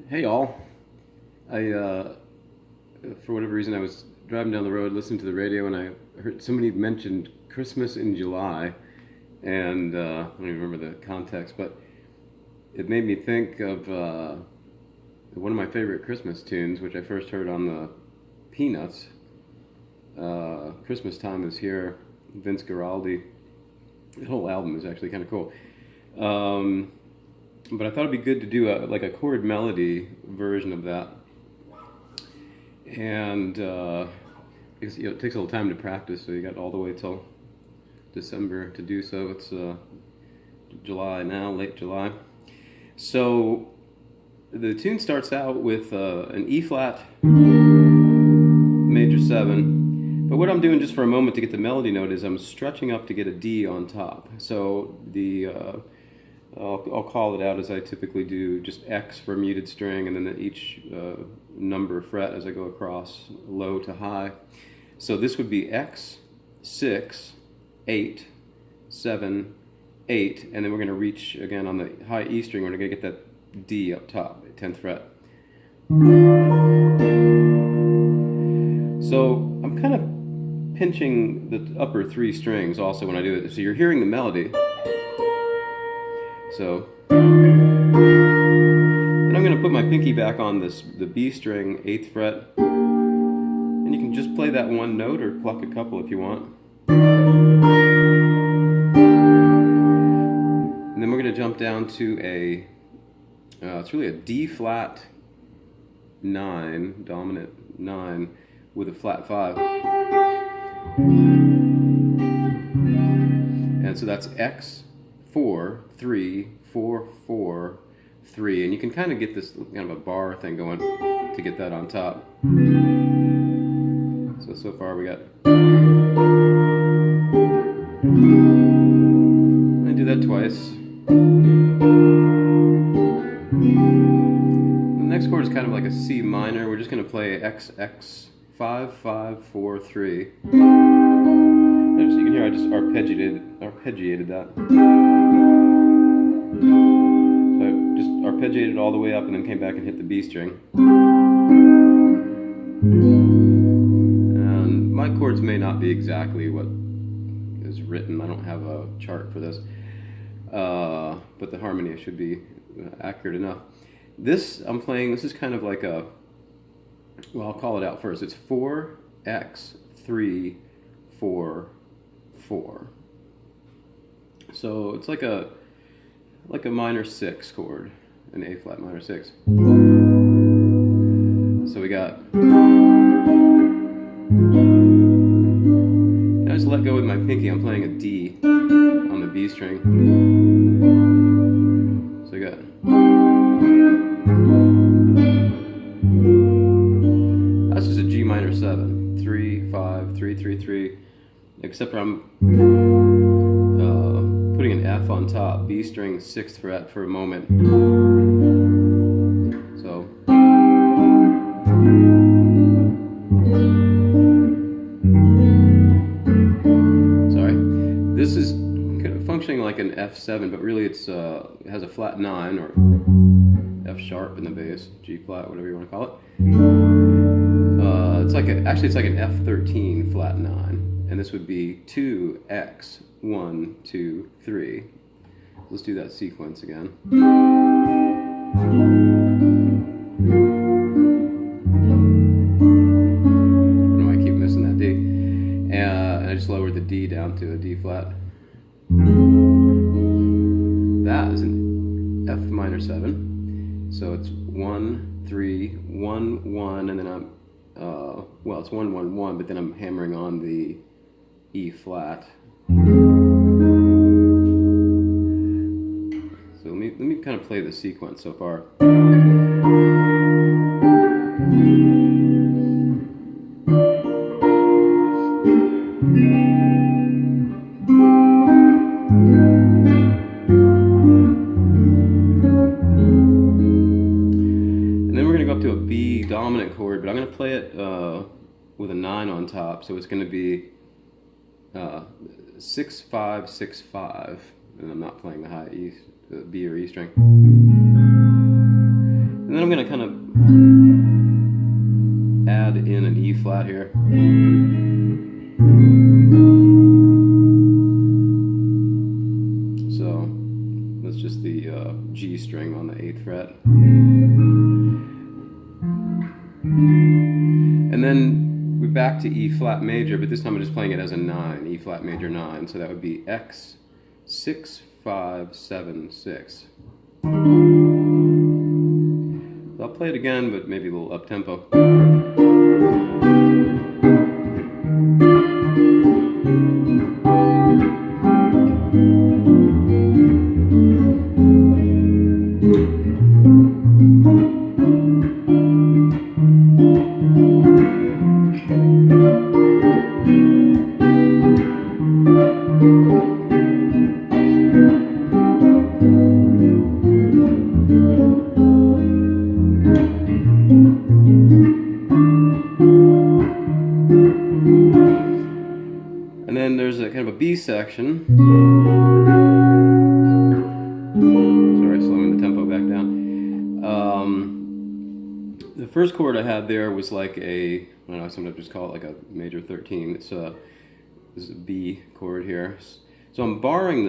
Hey all. I for whatever reason I was driving down the road listening to the radio and I heard somebody mentioned Christmas in July, and I don't even remember the context, but it made me think of one of my favorite Christmas tunes, which I first heard on the Peanuts. Christmas Time Is Here, Vince Guaraldi. The whole album is actually kind of cool. But I thought it'd be good to do a chord melody version of that, and because, it takes a little time to practice, so you got all the way till December to do so. It's July now, late July. So the tune starts out with an E flat major 7, but what I'm doing just for a moment to get the melody note is I'm stretching up to get a D on top. So the I'll call it out as I typically do, just X for muted string, and then each number fret as I go across low to high. So this would be X, 6, 8, 7, 8, and then we're going to reach again on the high E string, we're going to get that D up top, 10th fret. So I'm kind of pinching the upper 3 strings also when I do it, so you're hearing the melody. So then I'm going to put my pinky back on the B string, 8th fret, and you can just play that one note or pluck a couple if you want. And then we're going to jump down to it's really a D flat 9, dominant 9, with a flat 5. And so that's X, 4, 3, 4, 4, 3, and you can kind of get this kind of a bar thing going to get that on top. So far we got. I do that twice. The next chord is kind of like a C minor. We're just going to play X, X, 5, 5, 4, 3. So you can hear I just arpeggiated that. So I just arpeggiated all the way up and then came back and hit the B string. And my chords may not be exactly what is written. I don't have a chart for this. But the harmony should be accurate enough. This I'm playing, this is kind of like a, well, I'll call it out first. It's 4, X, 3, 4, 4. So it's like a minor 6 chord, an A flat minor 6. So we got, and I just let go with my pinky. I'm playing a D on the B string. So we got, that's just a G minor 7, 3, 5, 3, 3, 3, except for I'm putting an F on top, B string, 6th fret for a moment. So sorry, this is kind of functioning like an F7, but really it has a flat 9 or F sharp in the bass, G flat, whatever you want to call it. It's like an F13 flat 9, and this would be 2, X, 1, 2, 3. Let's do that sequence again. I don't know why I keep missing that D. And I just lowered the D down to a D flat. That is an F minor 7. So it's 1, 3, 1, 1, and then I'm, well, it's 1, 1, 1, but then I'm hammering on the E flat. So let me kind of play the sequence so far. And then we're going to go up to a B dominant chord, but I'm going to play it with a 9 on top, so it's going to be 6, 5, 6, 5, and I'm not playing the high E, B or E string. And then I'm going to kind of add in an E flat here. So that's just the G string on the 8th fret. And then we're back to E flat major, but this time I'm just playing it as a 9, E flat major 9. So that would be X 6 5 7 6. I'll play it again, but maybe a little up tempo. And then there's a kind of a B section. Sorry, slowing the tempo back down. The first chord I had there was like a, I don't know, sometimes just call it like a major 13. This is a B chord here. So I'm borrowing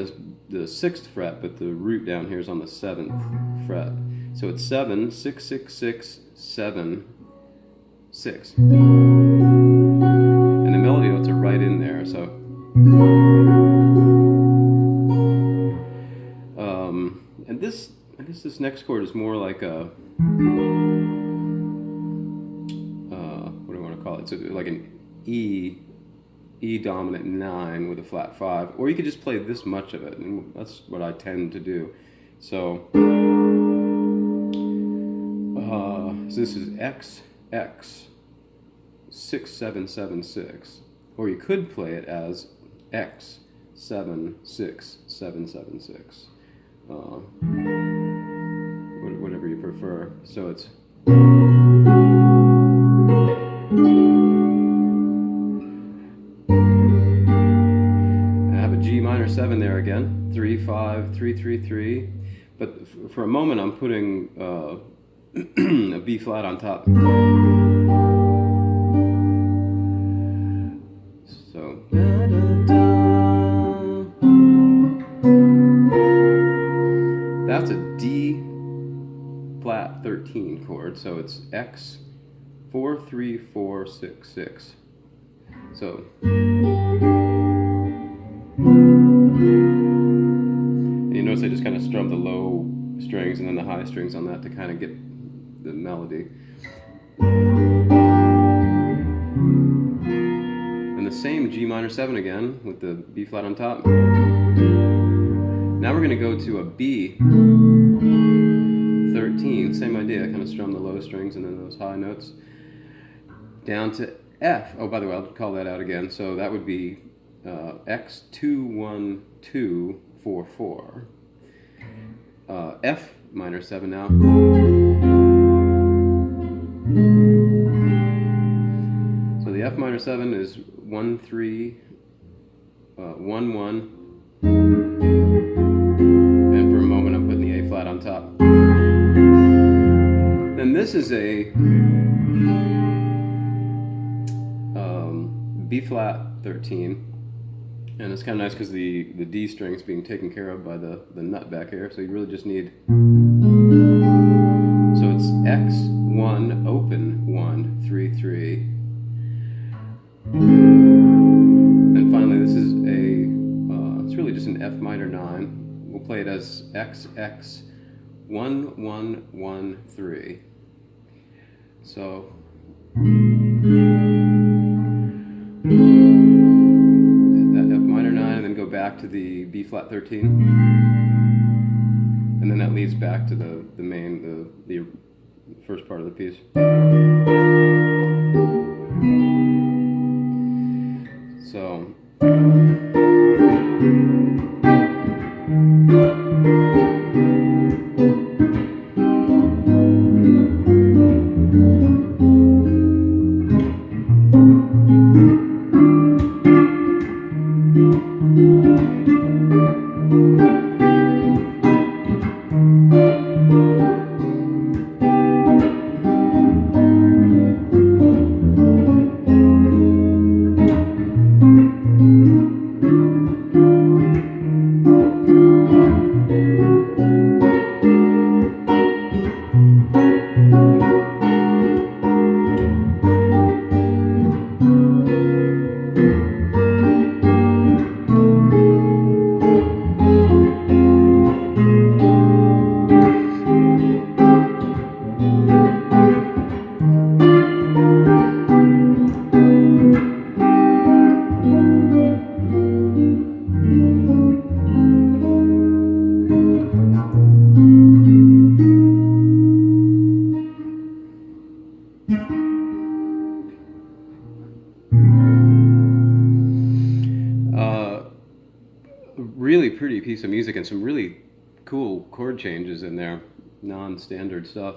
the 6th fret, but the root down here is on the 7th fret. So it's 7 6 6 6 7 6. And the melody notes are right in there, so and this, I guess this next chord is more like a what do I want to call it? So like an E dominant 9 with a flat 5, or you could just play this much of it, and that's what I tend to do. So so this is X 6 7 7 6, or you could play it as X 7 6 7 7 6, whatever you prefer. So it's I have a G minor 7 there again, 3 5 3 3 3, but for a moment I'm putting a B flat on top. So that's a D flat 13 chord, so it's X 4 3 4 6 6. So and you notice I just kind of strum the low strings and then the high strings on that to kind of get the melody. And the same G minor 7 again with the B flat on top. Now we're going to go to a B 13, same idea, kind of strum the low strings and then those high notes down to F. Oh, by the way, I'll call that out again. So that would be X 2 1 2 4 4. F minor 7 now. So the F minor 7 is 1 3 1 1, and for a moment I'm putting the A flat on top. Then this is a B flat 13, and it's kind of nice because the D string is being taken care of by the nut back here, so you really just need, so it's X 1 open 1 3 3. Then finally this is a it's really just an F minor 9. We'll play it as X X 1 1 1 3. So that F minor 9, and then go back to the B flat 13, and then that leads back to the main, the first part of the piece. So piece of music and some really cool chord changes in there, non-standard stuff.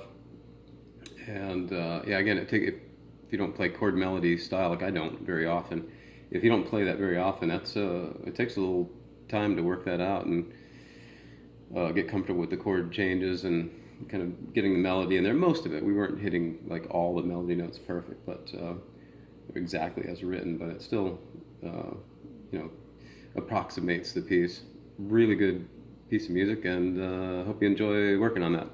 And yeah, again, if you don't play chord melody style like I don't very often, if you don't play that very often, that's it takes a little time to work that out and get comfortable with the chord changes and kind of getting the melody in there. Most of it, we weren't hitting like all the melody notes perfect, but exactly as written, but it still approximates the piece. Really good piece of music, and hope you enjoy working on that.